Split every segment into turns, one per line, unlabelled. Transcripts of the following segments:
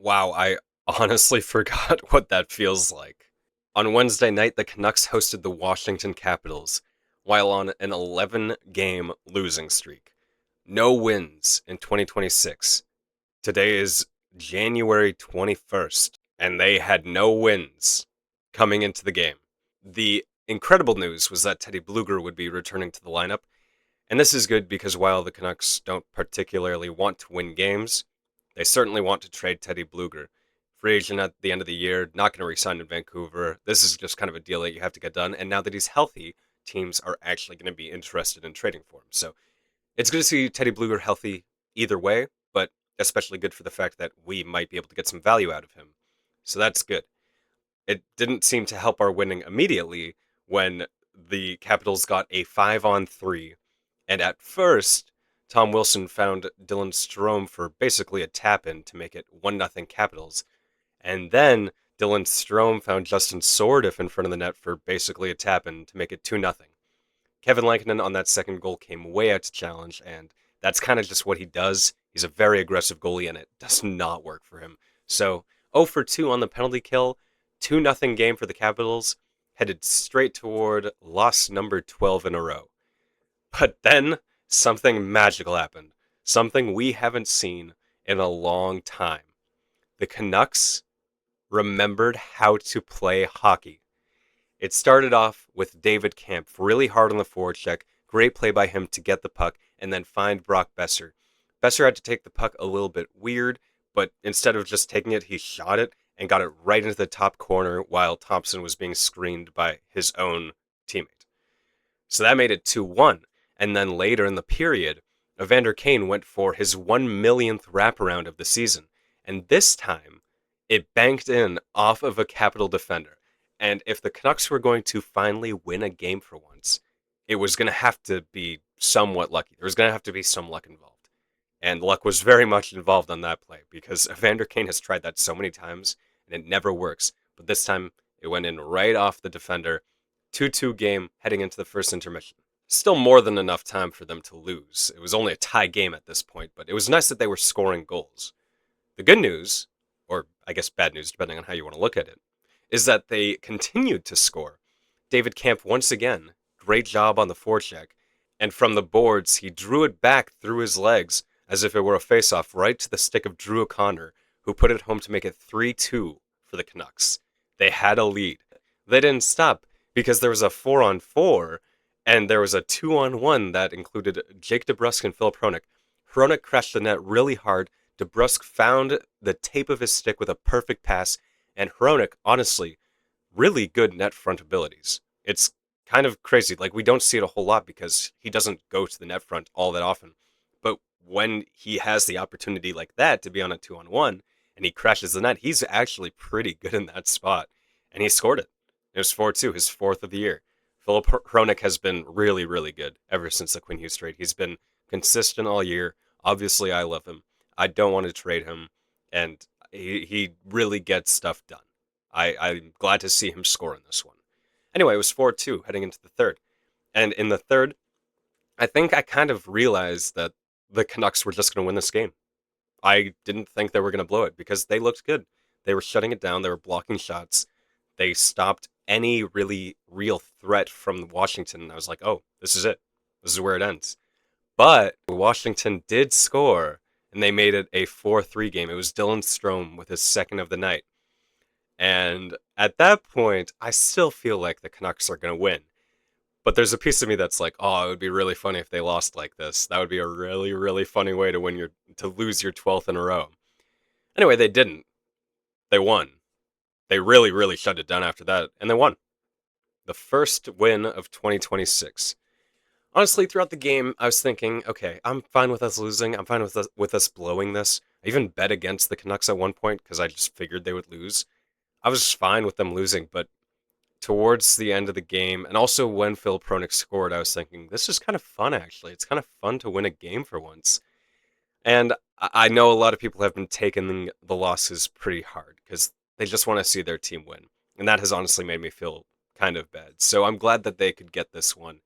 Wow, I honestly forgot what that feels like. On Wednesday night, the Canucks hosted the Washington Capitals while on an 11-game losing streak. No wins in 2026. Today is January 21st, and they had no wins coming into the game. The incredible news was that Teddy Bluger would be returning to the lineup, and this is good because while the Canucks don't particularly want to win games, they certainly want to trade Teddy Bluger. Free agent at the end of the year, not going to resign in Vancouver. This is just kind of a deal that you have to get done. And now that he's healthy, teams are actually going to be interested in trading for him. So it's good to see Teddy Bluger healthy either way, but especially good for the fact that we might be able to get some value out of him. So that's good. It didn't seem to help our winning immediately when the Capitals got a 5-on-3, and at first, Tom Wilson found Dylan Strome for basically a tap-in to make it 1-0 Capitals, and then Dylan Strome found Justin Sourdif in front of the net for basically a tap-in to make it 2-0. Kevin Lankinen on that second goal came way out to challenge, and that's kind of just what he does. He's a very aggressive goalie, and it does not work for him. So 0 for 2 on the penalty kill, 2-0 game for the Capitals, headed straight toward loss number 12 in a row. But then something magical happened, something we haven't seen in a long time. The Canucks remembered how to play hockey. It started off with David Kampf really hard on the forecheck. Great play by him to get the puck and then find Brock Besser. Besser had to take the puck a little bit weird, but instead of just taking it, he shot it and got it right into the top corner while Thompson was being screened by his own teammate. So that made it 2-1. And then later in the period, Evander Kane went for his 1 millionth wraparound of the season. And this time, it banked in off of a Capital defender. And if the Canucks were going to finally win a game for once, it was going to have to be somewhat lucky. There was going to have to be some luck involved. And luck was very much involved on that play because Evander Kane has tried that so many times and it never works. But this time, it went in right off the defender. 2-2 game heading into the first intermission. Still more than enough time for them to lose. It was only a tie game at this point, but it was nice that they were scoring goals. The good news, or I guess bad news, depending on how you want to look at it, is that they continued to score. David Kampf once again, great job on the forecheck, and from the boards, he drew it back through his legs as if it were a faceoff right to the stick of Drew O'Connor, who put it home to make it 3-2 for the Canucks. They had a lead. They didn't stop because there was a 4-on-4 and there was a 2-on-1 that included Jake DeBrusk and Philip Hronek. Hronek crashed the net really hard. DeBrusk found the tape of his stick with a perfect pass, and Hronek, honestly, really good net front abilities. It's kind of crazy. Like, we don't see it a whole lot because he doesn't go to the net front all that often. But when he has the opportunity like that to be on a 2-on-1 and he crashes the net, he's actually pretty good in that spot. And he scored it. It was 4-2, his fourth of the year. Philip Hronek has been really, really good ever since the Quinn Hughes trade. He's been consistent all year. Obviously, I love him. I don't want to trade him. And he really gets stuff done. I'm glad to see him score in this one. Anyway, it was 4-2 heading into the third. And in the third, I think I kind of realized that the Canucks were just going to win this game. I didn't think they were going to blow it because they looked good. They were shutting it down. They were blocking shots. They stopped any really real threat from Washington. I was like, oh, this is it. This is where it ends. But Washington did score, and they made it a 4-3 game. It was Dylan Strome with his second of the night. And at that point, I still feel like the Canucks are going to win. But there's a piece of me that's like, oh, it would be really funny if they lost like this. That would be a really, really funny way to lose your 12th in a row. Anyway, they didn't. They won. They really, really shut it down after that, and they won. The first win of 2026. Honestly, throughout the game, I was thinking, okay, I'm fine with us losing. I'm fine with us blowing this. I even bet against the Canucks at one point because I just figured they would lose. I was fine with them losing, but towards the end of the game, and also when Phil Hronek scored, I was thinking, this is kind of fun, actually. It's kind of fun to win a game for once. And I know a lot of people have been taking the losses pretty hard because they just want to see their team win. And that has honestly made me feel kind of bad. So I'm glad that they could get this one.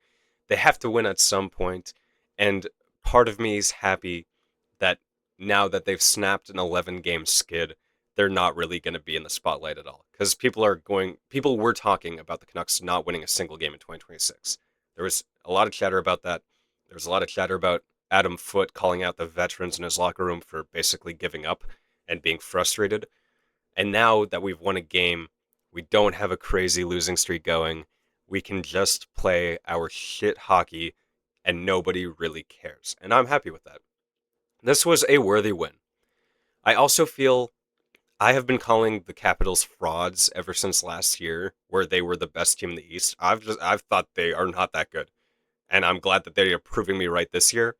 They have to win at some point, and part of me is happy that now that they've snapped an 11-game skid, they're not really going to be in the spotlight at all because people were talking about the Canucks not winning a single game in 2026. There was a lot of chatter about that. There was a lot of chatter about Adam Foote calling out the veterans in his locker room for basically giving up and being frustrated. And now that we've won a game, we don't have a crazy losing streak going. We can just play our shit hockey and nobody really cares. And I'm happy with that. This was a worthy win. I also feel I have been calling the Capitals frauds ever since last year, where they were the best team in the East. I've thought they are not that good, and I'm glad that they are proving me right this year.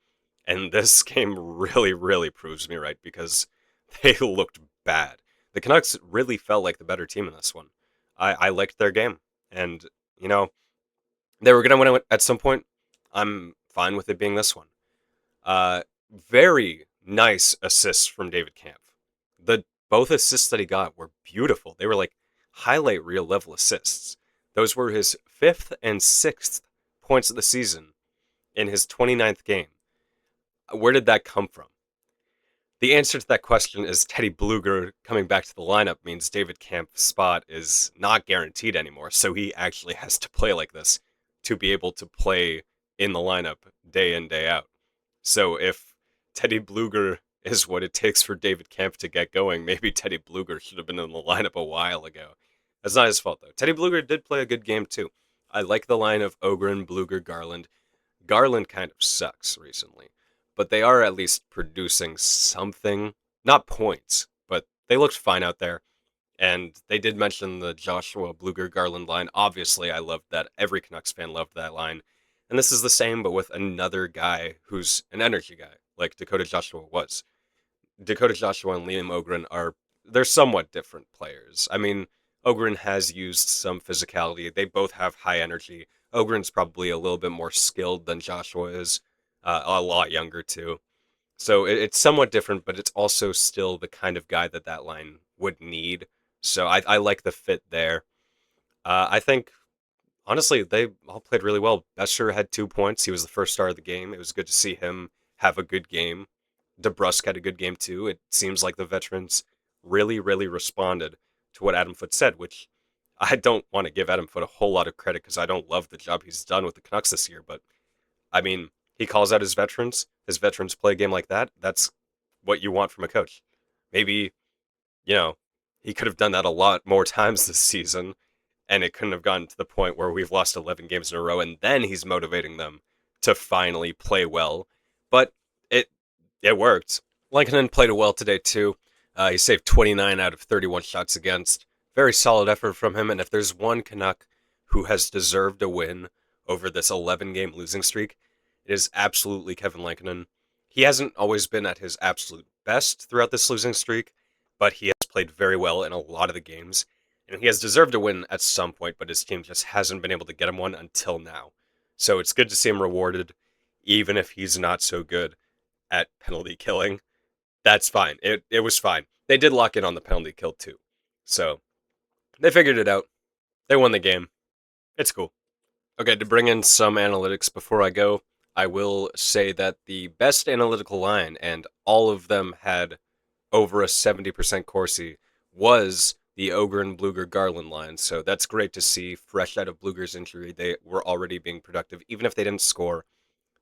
And this game really, really proves me right because they looked bad. The Canucks really felt like the better team in this one. I liked their game, and you know they were going to win it at some point. I'm fine with it being this one. Uh, Very nice assists from David Kampf. The both assists that he got were beautiful. They were like highlight reel level assists. Those were his fifth and sixth points of the season in his 29th game. Where did that come from? The answer to that question is Teddy Bluger coming back to the lineup means David Kampf's spot is not guaranteed anymore, so he actually has to play like this to be able to play in the lineup day in, day out. So if Teddy Bluger is what it takes for David Kampf to get going, maybe Teddy Bluger should have been in the lineup a while ago. That's not his fault, though. Teddy Bluger did play a good game, too. I like the line of Ogren, Bluger, Garland. Garland kind of sucks recently, but they are at least producing something. Not points, but they looked fine out there. And they did mention the Joshua Bluger Garland line. Obviously, I loved that. Every Canucks fan loved that line. And this is the same, but with another guy who's an energy guy, like Dakota Joshua was. Dakota Joshua and Liam Ogren they're somewhat different players. I mean, Ogren has used some physicality. They both have high energy. Ogren's probably a little bit more skilled than Joshua is, a lot younger too. So it's somewhat different, but it's also still the kind of guy that that line would need. So I like the fit there. I think honestly, they all played really well. Besher had 2 points. He was the first star of the game. It was good to see him have a good game. DeBrusk had a good game too. It seems like the veterans really, really responded to what Adam Foote said, which I don't want to give Adam Foote a whole lot of credit because I don't love the job he's done with the Canucks this year. But I mean, he calls out his veterans. His veterans play a game like that. That's what you want from a coach. Maybe, you know, he could have done that a lot more times this season and it couldn't have gotten to the point where we've lost 11 games in a row, and then he's motivating them to finally play well. But it it worked. Lankinen played well today, too. He saved 29 out of 31 shots against. Very solid effort from him, and if there's one Canuck who has deserved a win over this 11-game losing streak, it is absolutely Kevin Lankinen. He hasn't always been at his absolute best throughout this losing streak, but he has played very well in a lot of the games. And he has deserved a win at some point, but his team just hasn't been able to get him one until now. So it's good to see him rewarded, even if he's not so good at penalty killing. That's fine. It was fine. They did lock in on the penalty kill too. So they figured it out. They won the game. It's cool. Okay, to bring in some analytics before I go, I will say that the best analytical line, and all of them had over a 70% Corsi, was the Ogren Bluger Garland line. So that's great to see. Fresh out of Bluger's injury, they were already being productive, even if they didn't score.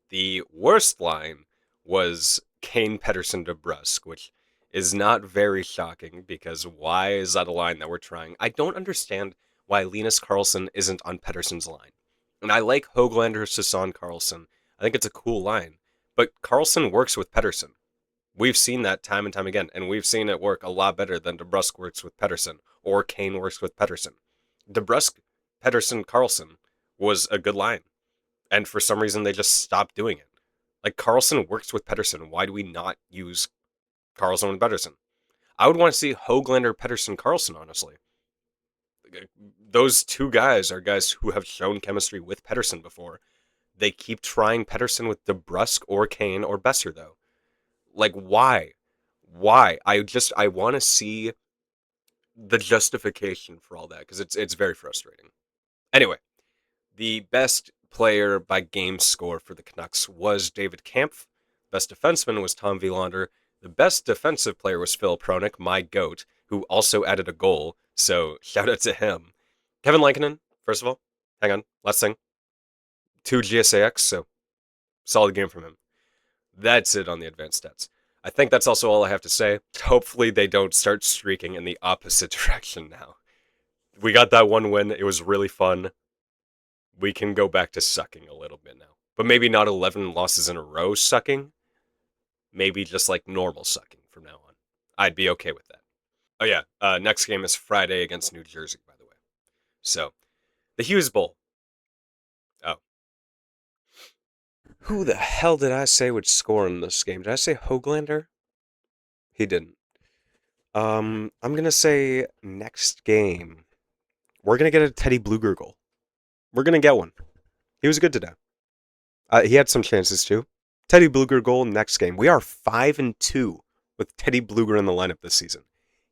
The worst line was Kane Pedersen DeBrusk, which is not very shocking because why is that a line that we're trying? I don't understand why Linus Karlsson isn't on Pedersen's line. And I like Höglander, Sasson, Karlsson. I think it's a cool line. But Karlsson works with Pedersen. We've seen that time and time again, and we've seen it work a lot better than DeBrusk works with Pedersen or Kane works with Pedersen. DeBrusk, Pedersen, Karlsson was a good line, and for some reason they just stopped doing it. Like Karlsson works with Pedersen. Why do we not use Karlsson and Pedersen? I would want to see Höglander, Pedersen, Karlsson. Honestly, those two guys are guys who have shown chemistry with Pedersen before. They keep trying Pedersen with DeBrusk or Kane or Besser though. Like, why? Why? I want to see the justification for all that because it's very frustrating. Anyway, the best player by game score for the Canucks was David Kampf. Best defenseman was Tom Wielander. The best defensive player was Phil Pronik, my goat. who also added a goal. So shout out to him. Kevin Lankinen, first of all. Hang on, last thing. 2 GSAX, so solid game from him. That's it on the advanced stats. I think that's also all I have to say. Hopefully they don't start streaking in the opposite direction now. We got that one win. It was really fun. We can go back to sucking a little bit now. But maybe not 11 losses in a row sucking. Maybe just like normal sucking from now on. I'd be okay with that. Oh yeah, next game is Friday against New Jersey, by the way. So, the Hughes Bowl. Oh. Who the hell did I say would score in this game? Did I say Hoglander? He didn't. I'm gonna say next game. We're gonna get a Teddy Bluger goal. We're gonna get one. He was good today. He had some chances too. Teddy Bluger goal next game. We are 5-2 with Teddy Bluger in the lineup this season.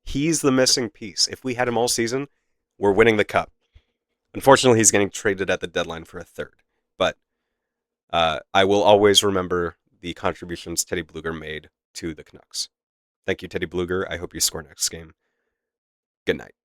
He's the missing piece. If we had him all season, we're winning the cup. Unfortunately, he's getting traded at the deadline for a third. But I will always remember the contributions Teddy Bluger made to the Canucks. Thank you, Teddy Bluger. I hope you score next game. Good night.